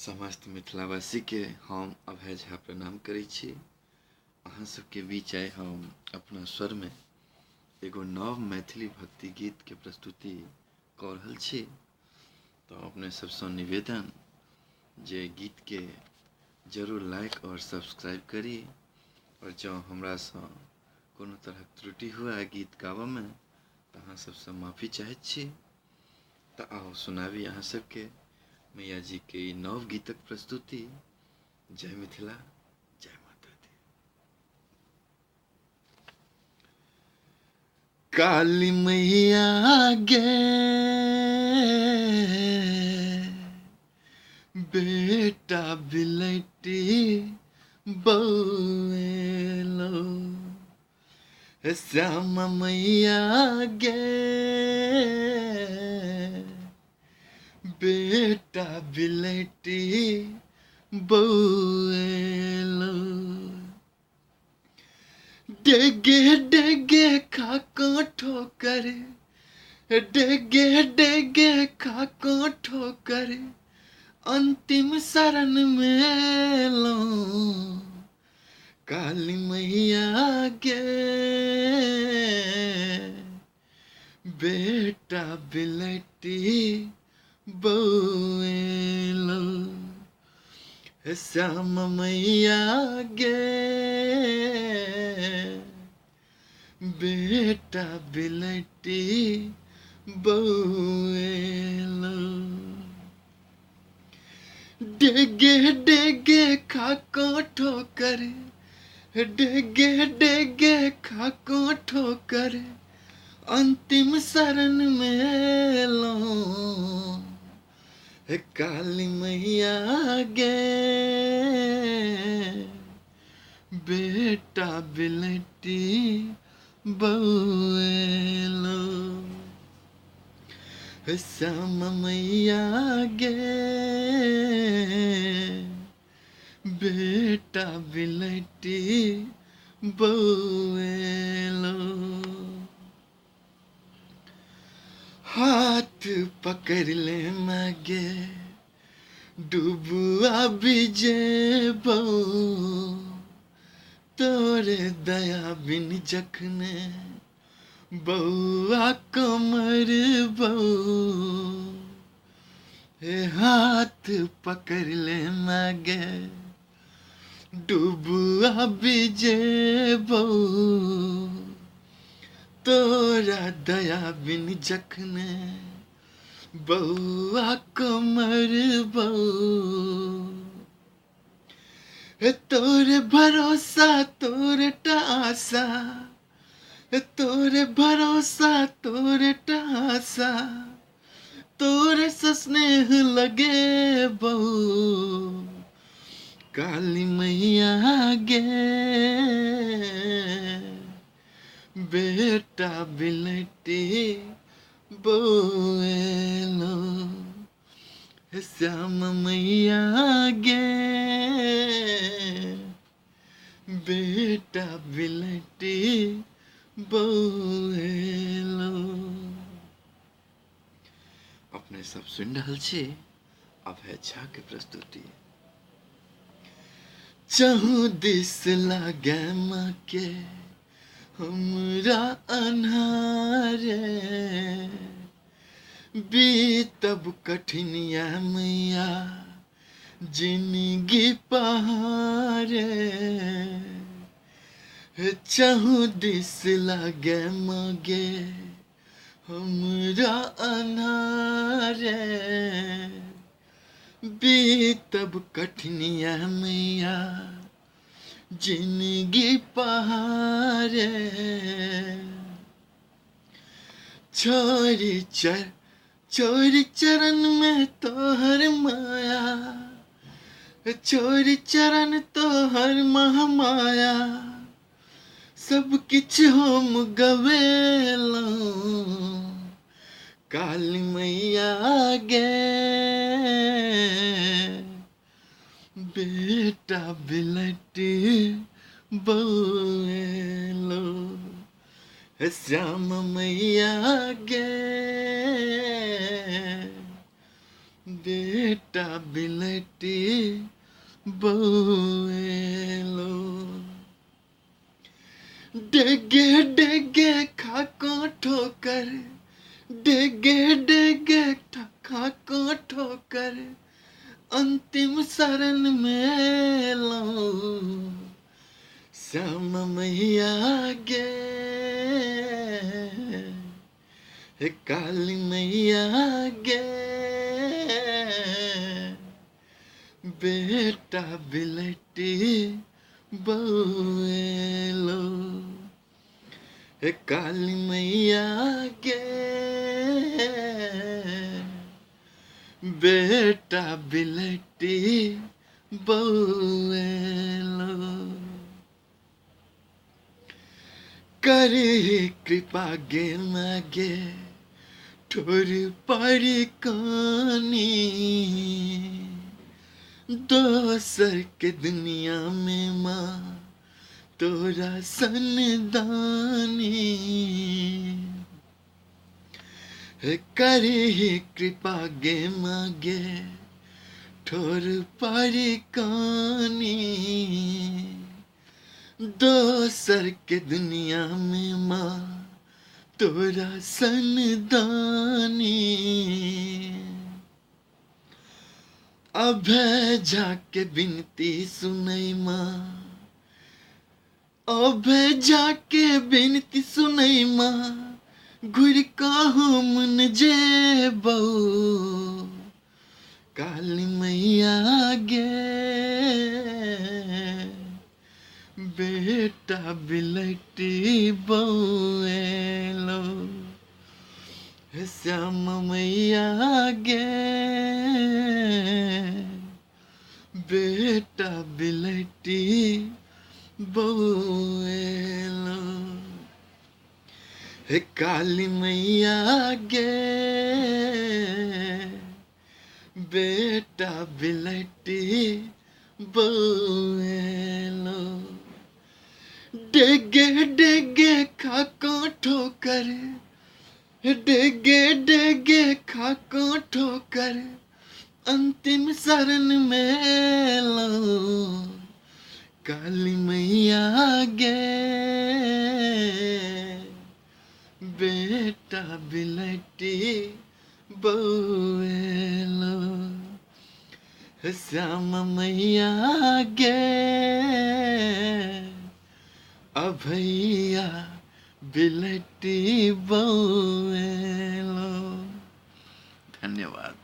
समस्त मिथिलावासी के हम अभय झा प्रणाम करै छी। अहाँ सबके बीच आइ हम अपना स्वर में एगो नव मैथिली भक्ति गीत के प्रस्तुति कऽ रहल छी। तो अपने सबसँ निवेदन जे गीत के जरूर लाइक और सब्सक्राइब करी, और जँ हमरा सँ कोनो तरहक त्रुटि हुए गीत गाबऽ में तऽ अहाँ सबसँ माफी चाहैत छी। तऽ आओ सुनाबी अहाँ सबके मैया जी के ई नव गीतक प्रस्तुति। जय मिथिला, जय माता दी। काली मैया गे बेटा बिलैटी बौएलो, श्यामा मैया गे बेटा बिलैटी बौएलो, डेगे डेगे खाको ठोकर, डेगे डेगे खाको ठोकर, अंतिम शरण में लो काली मैया गे बेटा बिलैटी बौएलो, श्यामा मैया गे बेटा बिलैटी बौएलो, डेगे डेगे खाको ठोकर, डेगे डेगे खाको ठोकर, अंतिम शरण में लो काली मैया गे बेटा बिलैटी बौएलो, श्यामा मैया गे बेटा बिलैटी बौएलो, हाथ पकड़ ले मागे डूबुआ बिजेबो, तोरे दया बिन जखने बौआ कमर बौ, हे हाथ पकड़ ले मागे डूबुआ बिजेबो, तोरा दया बिन जखने बौआ कमर बौ, तोरे भरोसा तोरे आशा, तोरे भरोसा तोरे आशा, तोरे से स्नेह लगे बहु काली मैया गे बेटा बिलैटी बौएलो, श्यामा मैया गे बेटा बिलैटी बौएलो। अपने सब सुन रहल छी अभय झा के प्रस्तुति। चहु दिस लागे माँ के हमरा अन्हारे, बीतब कठिनिया मैया जिंदगी पहारे, चहु दिस लागे मगे हमरा अन्हारे, बीतब कठिनिया मैया जिंदगी पहारे, छोरी चरण में तोहर माया, छोरी चरण तोहर महामाया, सब किछ हम गवेलो काली मैया गे बेटा बिलैटी बौएलो, श्यामा मैया गे बेटा बिलटी बउएलो डेगे डेगे खाको ठोकर डेगे डेगे खाको ठोकर अंतिम शरण में लो श्याम मैया गे हे काली मैया गे बेटा बिलटी बउएलो हे काली मैया गे बेटा बिलटी बउएलो करे कृपा गे मागे ठोर पारी कानी दोसर के दुनिया में माँ तोरा सनदानी करे कृपा गे मागे ठोर पारी कानी दोसर के दुनिया में माँ तोरा सनदानी अभय जाके बिनती सुनई माँ अभय जाके बिनती सुनई माँ घुर काहू मन जे बहू काली मैया गे बेटा बिलटी बउएलो श्याम मैया गे बेटा बिलटी बउएलो हे काली मैया गे बेटा बिलटी बउएलो डेगे डेगे खाको ठोकर डेगे डेगे खाको ठोकर अंतिम शरण में लो काली मैया गे बेटा बिलटी बउएलो श्याम मैया गे अभैया बिलटी बउएलो। धन्यवाद।